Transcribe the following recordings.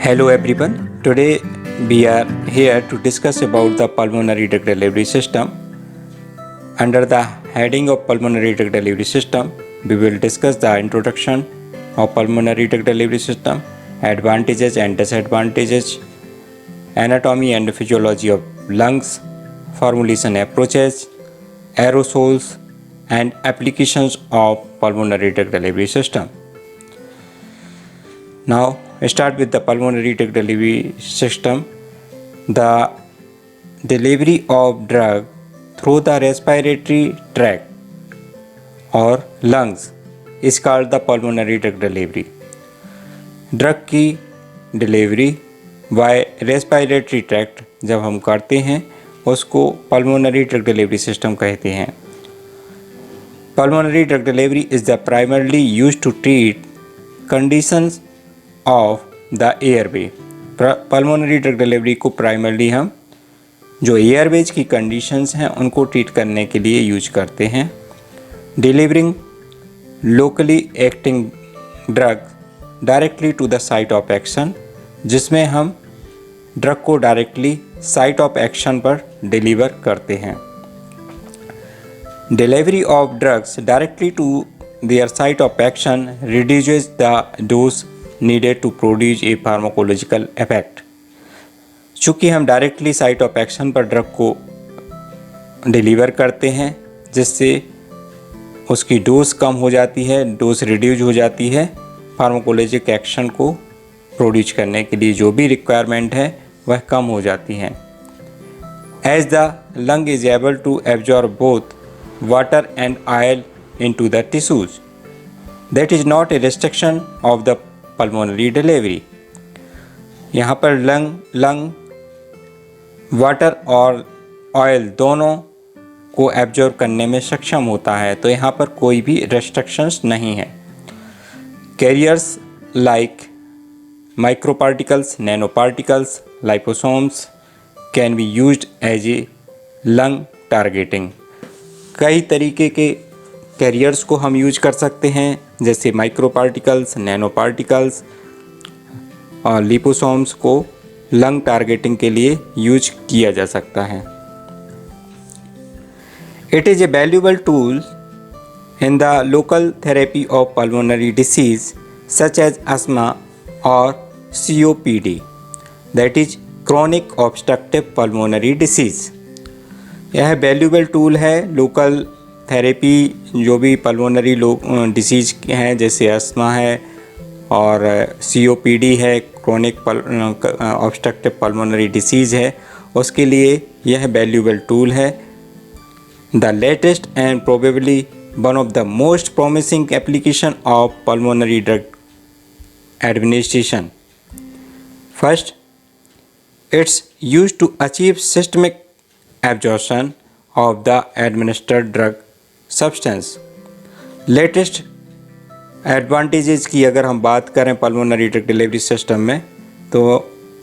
Hello everyone. Today we are here to discuss about the pulmonary drug delivery system. Under the heading of pulmonary drug delivery system, we will discuss the introduction of pulmonary drug delivery system, advantages and disadvantages, anatomy and physiology of lungs, formulation approaches, aerosols and applications of pulmonary drug delivery system. Now start with the pulmonary drug delivery system. The delivery of drug through the respiratory tract or lungs is called the pulmonary drug delivery. Drug की delivery bye respiratory tract जब हम करते हैं उसको pulmonary drug delivery system कहते हैं. Pulmonary drug delivery is the primarily use to treat conditions of the airway. Pulmonary drug delivery को primarily हम जो एयरवेज की कंडीशंस हैं उनको ट्रीट करने के लिए यूज करते हैं. Delivering locally acting drug directly to the site of action, जिसमें हम ड्रग को डायरेक्टली साइट ऑफ एक्शन पर डिलीवर करते हैं. Delivery of drugs directly to their site of action reduces the dose needed to produce a pharmacological effect. चूँकि हम directly site of action पर drug को डिलीवर करते हैं जिससे उसकी डोज कम हो जाती है, डोज रिड्यूस हो जाती है, फार्माकोलॉजिक एक्शन को प्रोड्यूस करने के लिए जो भी रिक्वायरमेंट है वह कम हो जाती है. As the lung is able to absorb both water and oil into the tissues, that is not a restriction of the pulmonary delivery. यहाँ पर लंग वाटर और ऑयल दोनों को एब्जॉर्ब करने में सक्षम होता है, तो यहाँ पर कोई भी रेस्ट्रिक्शंस नहीं है. Carriers like microparticles, nanoparticles, liposomes can be used as a lung targeting. कई तरीके के कैरियर्स को हम यूज कर सकते हैं जैसे माइक्रोपार्टिकल्स, नैनोपार्टिकल्स और लिपोसोम्स को लंग टारगेटिंग के लिए यूज किया जा सकता है. It is a valuable tool in the local therapy of pulmonary disease such as asthma or COPD, that is chronic obstructive pulmonary disease. यह वैल्यूएबल टूल है लोकल थेरेपी जो भी पल्मोनरी डिसीज़ हैं जैसे अस्थमा है और COPD है, chronic obstructive pulmonary disease है, उसके लिए यह वैल्यूएबल टूल है. The latest and probably one of the most promising application of pulmonary drug administration. First, it's used to achieve systemic absorption of the administered drug substance. Latest advantages की अगर हम बात करें pulmonary drug delivery system में तो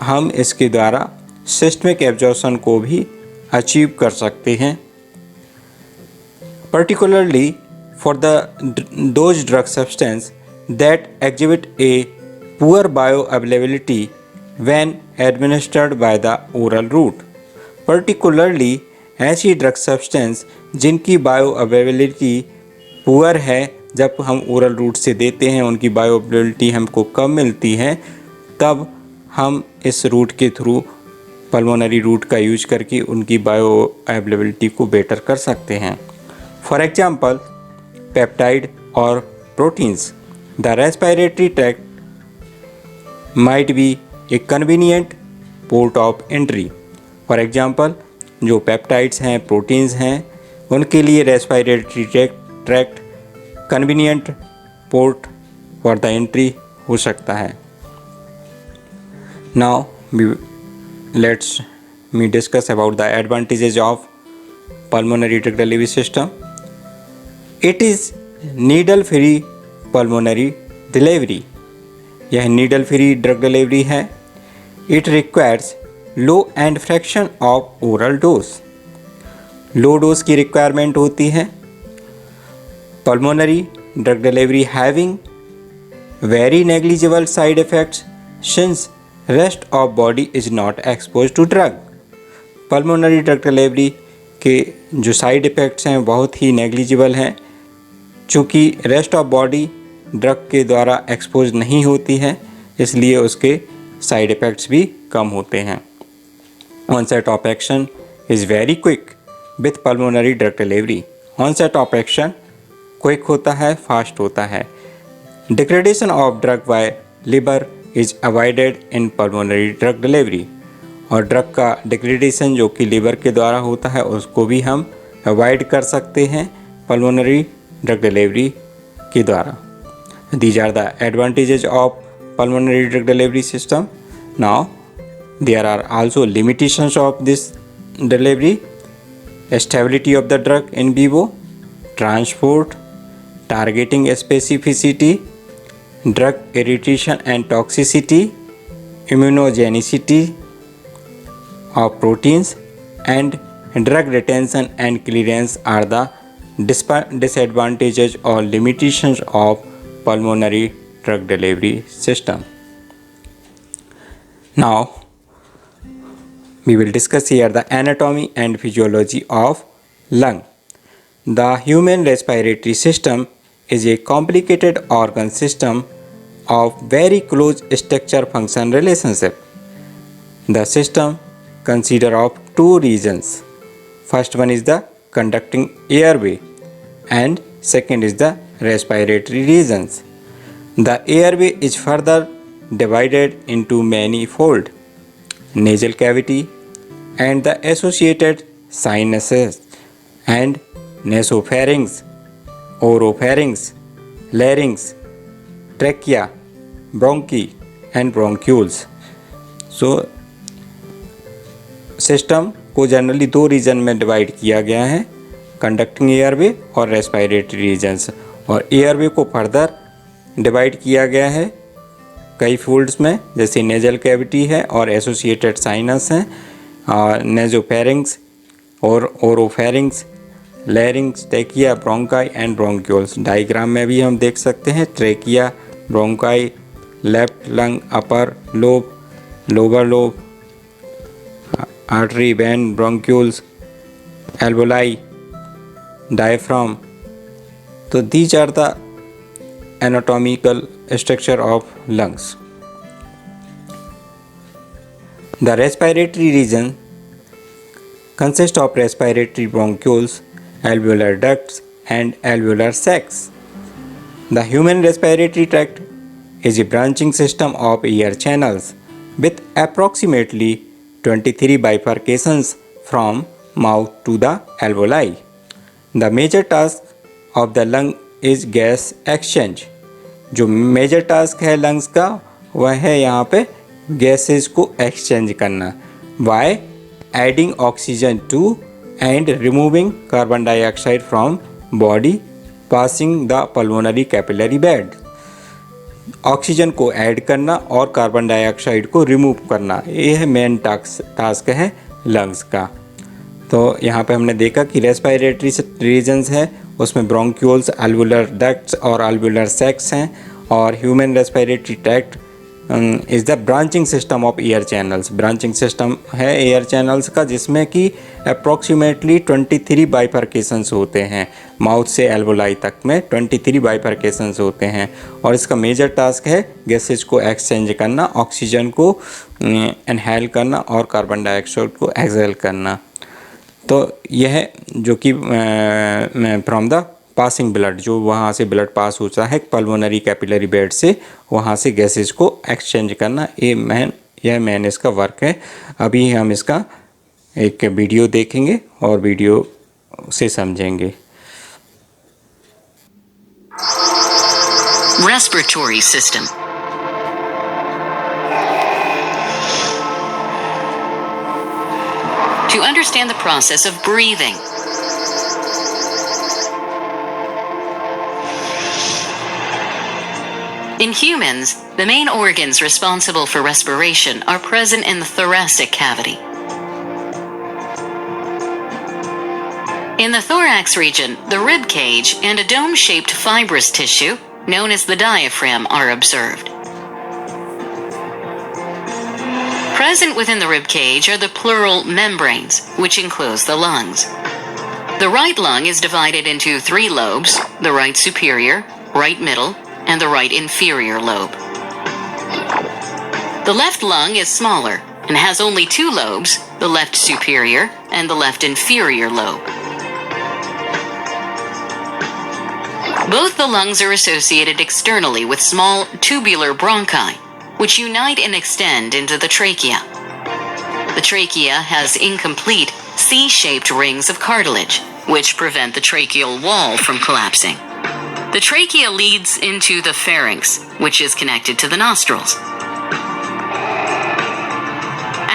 हम इसके द्वारा systemic absorption को भी अचीव कर सकते हैं. Particularly for those drug substance that exhibit a poor bioavailability when administered by the oral route. Particularly ऐसी ड्रग सब्सटेंस जिनकी बायोअवेलेबिलिटी पुअर है, जब हम ओरल रूट से देते हैं उनकी बायोअवेलेबिलिटी हमको कम मिलती है, तब हम इस रूट के थ्रू पल्मोनरी रूट का यूज करके उनकी बायोअवेलेबिलिटी को बेटर कर सकते हैं. For example, peptide or proteins. The respiratory tract might be a convenient port of entry. For example, जो peptides हैं, proteins हैं, उनके लिए respiratory tract convenient port for the entry हो सकता है. Now, let's me discuss about the advantages of pulmonary drug delivery system. It is needle free pulmonary delivery. यह needle free drug delivery है. It requires low end fraction of oral dose. Low dose की requirement होती है. Pulmonary drug delivery having very negligible side effects since rest of body is not exposed to drug. Pulmonary drug delivery के जो side effects हैं बहुत ही negligible हैं, चूँकि rest of body drug के द्वारा एक्सपोज नहीं होती है, इसलिए उसके साइड इफ़ेक्ट्स भी कम होते हैं। Onset of action is very quick with pulmonary drug delivery. Onset of action quick होता है, फास्ट होता है। Degradation of drug by liver is avoided in pulmonary drug delivery. और ड्रग का डिग्रेडेशन जो कि लिवर के द्वारा होता है उसको भी हम अवॉइड कर सकते हैं पल्मोनरी ड्रग डिलीवरी के द्वारा। These are the advantages of pulmonary drug delivery system. Now there are also limitations of this delivery. Stability of the drug in vivo, transport, targeting specificity, drug irritation and toxicity, immunogenicity of proteins, and drug retention and clearance are the disadvantages or limitations of pulmonary drug delivery system. Now we will discuss here the anatomy and physiology of lung. The human respiratory system is a complicated organ system of very close structure-function relationship. The system consists of two regions. First one is the conducting airway and second is the respiratory regions. The airway is further divided into many folds: nasal cavity and the associated sinuses and nasopharynx, oropharynx, larynx, trachea, bronchi and bronchioles. So system को generally दो reason में divide किया गया है, conducting airway और respiratory regions. और airway को further divide किया गया है कई फोल्ड्स में, जैसे नेजल कैविटी है और एसोसिएटेड साइनस हैं, और नेजोफेरिंग्स और oropharynx, larynx, trachea, bronchi and bronchioles. Diagram में भी हम देख सकते हैं trachea, bronchi, left lung, upper lobe, lower lobe, artery, vein, bronchioles, alveoli, diaphragm. तो these are the anatomical structure of lungs. The respiratory region consists of respiratory bronchioles, alveolar ducts and alveolar sacs. The human respiratory tract is a branching system of air channels with approximately 23 bifurcations from mouth to the alveoli. The major task of the lung is gas exchange. जो major task है lungs का वह है यहाँ पे gases को exchange करना, by adding oxygen to and removing carbon dioxide from body passing the pulmonary capillary bed. Oxygen को ऐड करना और कार्बन डाइऑक्साइड को रिमूव करना, ये है मेन टास्क है लंग्स का। तो यहाँ पे हमने देखा कि रेस्पिरेटरी रीजन्स है, उसमें ब्रोंक्यूल्स, एल्वुलर डक्ट्स और एल्वुलर सैक्स हैं। और human respiratory tract is the branching system of air channels. Branching system है एयर चैनल्स का, जिसमें कि अप्रॉक्सीमेटली 23 बाइफर्केशंस होते हैं। माउथ से एल्वोलाई तक में 23 बाइफर्केशंस होते हैं। और इसका मेजर टास्क है गैसेज को एक्सचेंज करना, ऑक्सीजन को इनहेल करना और कार्बन डाइऑक्साइड को एक्सहेल करना। तो यह जो कि फ्रॉम द पासिंग ब्लड, जो वहाँ से ब्लड पास होता है पल्मोनरी कैपिलरी बेड से, वहाँ से गैसेज को एक्सचेंज करना, यह मेन इसका वर्क है। अभी हम इसका एक वीडियो देखेंगे और वीडियो से समझेंगे। Respiratory system. To understand the process of breathing. In humans, the main organs responsible for respiration are present in the thoracic cavity. In the thorax region, the rib cage and a dome-shaped fibrous tissue, known as the diaphragm, are observed. Present within the rib cage are the pleural membranes, which enclose the lungs. The right lung is divided into 3 lobes: the right superior, right middle, and the right inferior lobe. The left lung is smaller and has only 2 lobes, the left superior and the left inferior lobe. Both the lungs are associated externally with small tubular bronchi, which unite and extend into the trachea. The trachea has incomplete C-shaped rings of cartilage, which prevent the tracheal wall from collapsing. The trachea leads into the pharynx, which is connected to the nostrils.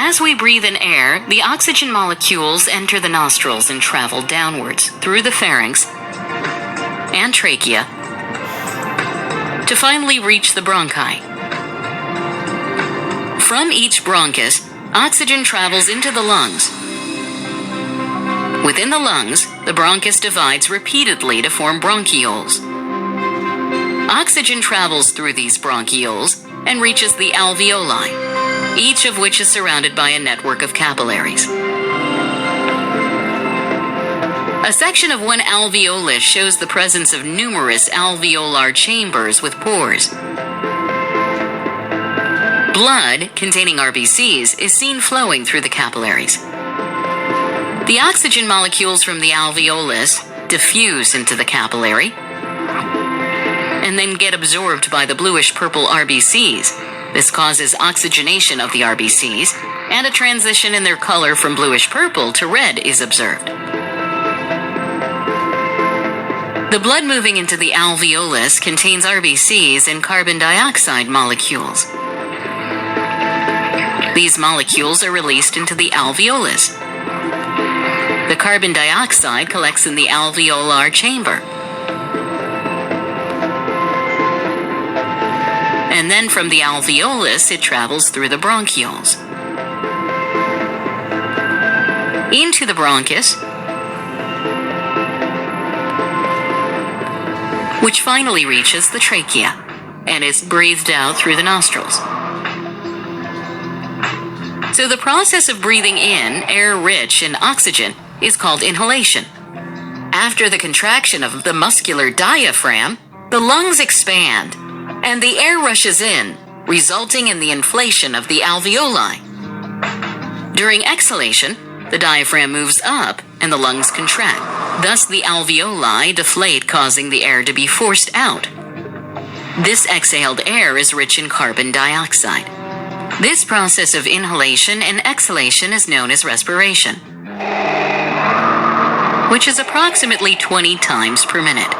As we breathe in air, the oxygen molecules enter the nostrils and travel downwards through the pharynx and trachea to finally reach the bronchi. From each bronchus, oxygen travels into the lungs. Within the lungs, the bronchus divides repeatedly to form bronchioles. Oxygen travels through these bronchioles and reaches the alveoli, each of which is surrounded by a network of capillaries. A section of one alveolus shows the presence of numerous alveolar chambers with pores. Blood, containing RBCs, is seen flowing through the capillaries. The oxygen molecules from the alveolus diffuse into the capillary and then get absorbed by the bluish-purple RBCs. This causes oxygenation of the RBCs, and a transition in their color from bluish-purple to red is observed. The blood moving into the alveolus contains RBCs and carbon dioxide molecules. These molecules are released into the alveolus. The carbon dioxide collects in the alveolar chamber. And then from the alveolus, it travels through the bronchioles into the bronchus, which finally reaches the trachea and is breathed out through the nostrils. So the process of breathing in air rich in oxygen is called inhalation. After the contraction of the muscular diaphragm, the lungs expand and the air rushes in, resulting in the inflation of the alveoli. During exhalation, the diaphragm moves up and the lungs contract. Thus, the alveoli deflate, causing the air to be forced out. This exhaled air is rich in carbon dioxide. This process of inhalation and exhalation is known as respiration, which is approximately 20 times per minute.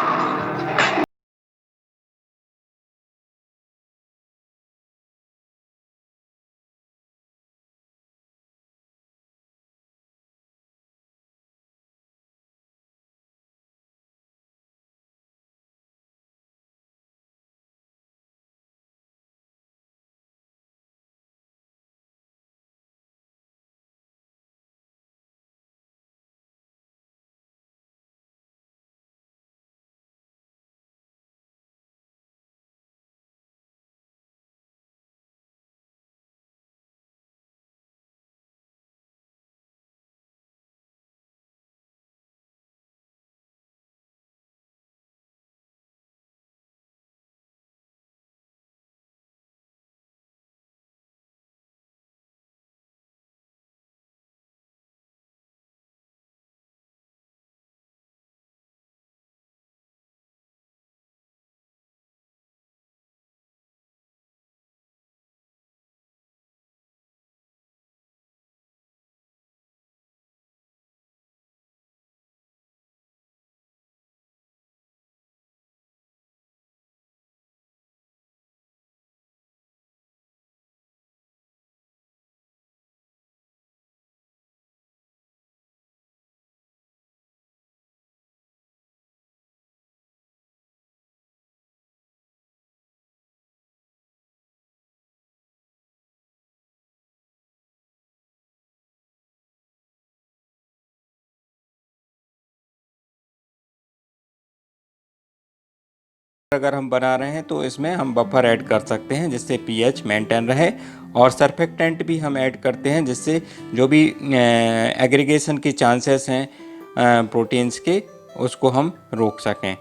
अगर हम बना रहे हैं तो इसमें हम buffer add कर सकते हैं जिससे पीएच मेंटेन रहे और सरफेक्टेंट भी हम ऐड करते हैं, जिससे जो भी एग्रीगेशन के चांसेस हैं प्रोटीन्स के, उसको हम रोक सकें।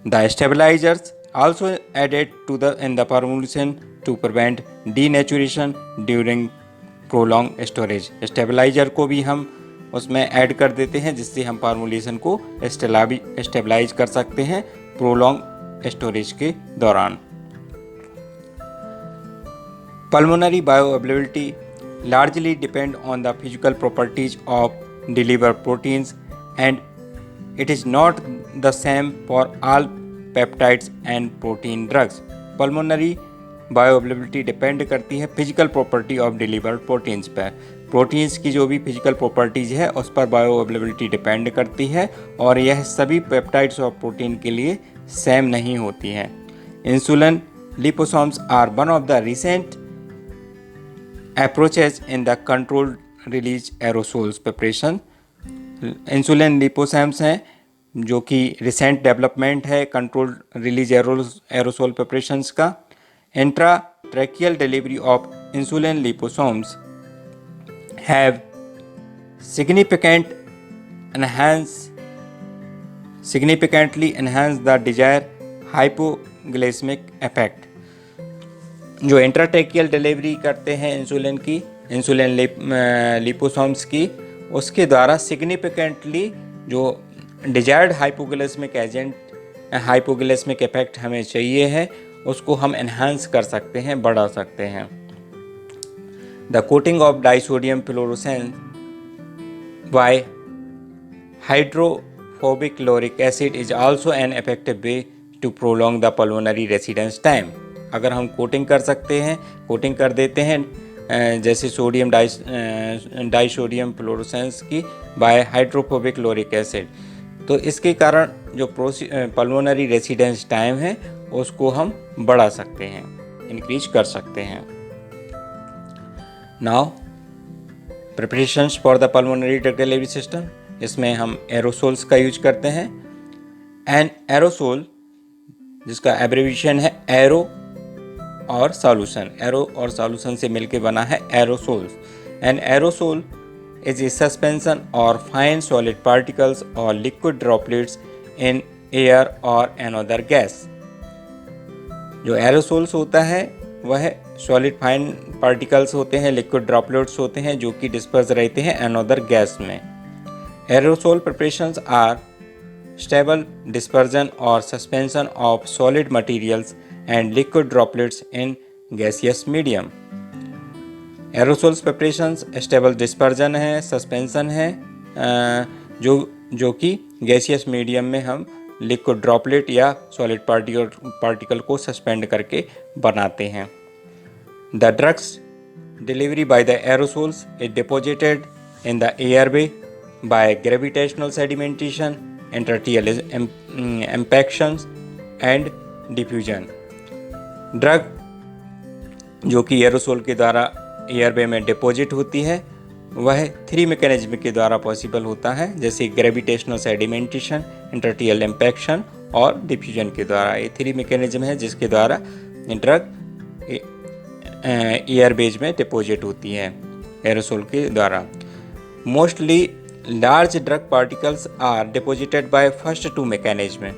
The stabilizers also added to the in the formulation to prevent denaturation during prolong storage. Stabilizer को भी हम उसमें ऐड कर देते हैं, जिससे हम फार्मूलेशन को स्टेबलाइज कर सकते हैं प्रोलॉन्ग स्टोरेज के दौरान। Pulmonary bioavailability largely depend on the physical properties of delivered proteins, and it is not the same for all peptides and protein drugs. Pulmonary bioavailability depend करती है physical property of delivered proteins पर। Proteins की जो भी physical properties है उस पर bioavailability depend करती है, और यह सभी पेप्टाइड्स और प्रोटीन के लिए सेम नहीं होती है। Insulin liposomes are one of the recent approaches in the controlled release aerosols preparation। Insulin liposomes हैं जो कि रिसेंट डेवलपमेंट है कंट्रोल्ड रिलीज एरोसोल प्रिपरेशंस का। Intratracheal delivery of insulin liposomes have significantly enhance the desired hypoglycemic effect। जो इंट्राट्रैकियल delivery करते हैं insulin liposomes की, उसके द्वारा सिग्निफिकेंटली जो डिजायर्ड हाइपोग्लाइसेमिक इफेक्ट हमें चाहिए है, उसको हम एनहांस कर सकते हैं, बढ़ा सकते हैं। The coating of disodium fluorescence by hydrophobic lauric acid is also an effective way to prolong the pulmonary residence time. अगर हम कोटिंग कर देते हैं जैसे सोडियम डाइसोडियम फ्लोरोसेंस की बाय हाइड्रोफोबिक लोरिक एसिड, तो इसके कारण जो पल्मोनरी रेसिडेंस टाइम है उसको हम बढ़ा सकते हैं, इंक्रीज कर सकते हैं। Now preparations for the pulmonary drug delivery system, इसमें हम एरोसोल्स का यूज करते हैं। एन एरोसोल, जिसका एब्रीविएशन है एरो और सॉल्यूशन से मिलके बना है aerosols. An aerosol is a suspension और फाइन सॉलिड पार्टिकल्स और लिक्विड ड्रॉपलेट्स इन एयर और अनदर गैस। जो एरोसोल्स होता है वह सॉलिड फाइन पार्टिकल्स होते हैं, लिक्विड ड्रॉपलेट्स होते हैं जो कि डिस्पर्स रहते हैं अनदर गैस में। Aerosol preparations are stable dispersion और suspension of solid materials and liquid droplets in gaseous medium। Aerosols preparations stable dispersion है, सस्पेंशन है, जो कि गैसियस मीडियम में हम लिक्विड ड्रॉपलेट या सॉलिड पार्टिकल को सस्पेंड करके बनाते हैं। The drugs delivery by the aerosols is deposited in the airway by gravitational sedimentation, inertial impactions and diffusion. Drug जो कि एरोसोल के द्वारा एयरवे में डिपॉजिट होती है, वह 3 मैकेनिज्म के द्वारा पॉसिबल होता है, जैसे ग्रेविटेशनल सेडिमेंटेशन, इंटरटियल इम्पैक्शन और डिफ्यूजन के द्वारा। ये 3 मैकेनिज्म है जिसके द्वारा ड्रग एयरवेज में डिपॉजिट होती है एरोसोल के द्वारा। Mostly large drug particles are deposited by first 2 mechanism.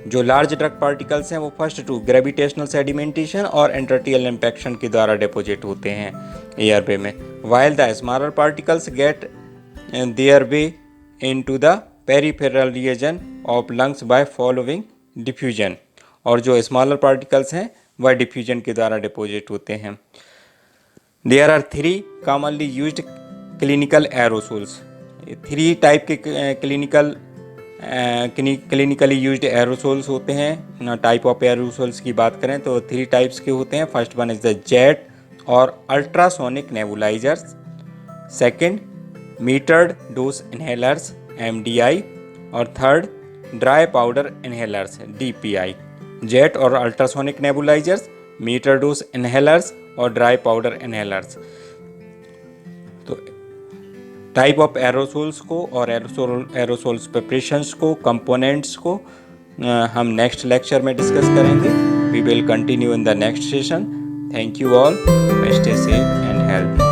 जो लार्ज ड्रग पार्टिकल्स हैं वो फर्स्ट 2 ग्रेविटेशनल सेडिमेंटेशन और इंटरटियल इम्पैक्शन के द्वारा डिपॉजिट होते हैं एयरवे में, while the smaller particles get their way into the peripheral region of lungs by following diffusion. और जो स्मॉलर पार्टिकल्स हैं वह डिफ्यूजन के द्वारा डिपॉजिट होते हैं। There are 3 commonly used clinical aerosols. 3 type के क्लिनिकली यूज्ड एरोसोल्स होते हैं। टाइप ऑफ एरोसोल्स की बात करें तो 3 टाइप्स के होते हैं। First one is the jet और ultrasonic nebulizers, second metered dose inhalers MDI, और third dry powder inhalers DPI। Jet और ultrasonic nebulizers, meter dose inhalers और ड्राई पाउडर इनहेलर्स। तो टाइप ऑफ एरोसोल्स को और एरोसोल्स प्रिपरेशंस को, components को हम नेक्स्ट लेक्चर में डिस्कस करेंगे। We will continue in the next session. Thank you all, stay safe and health.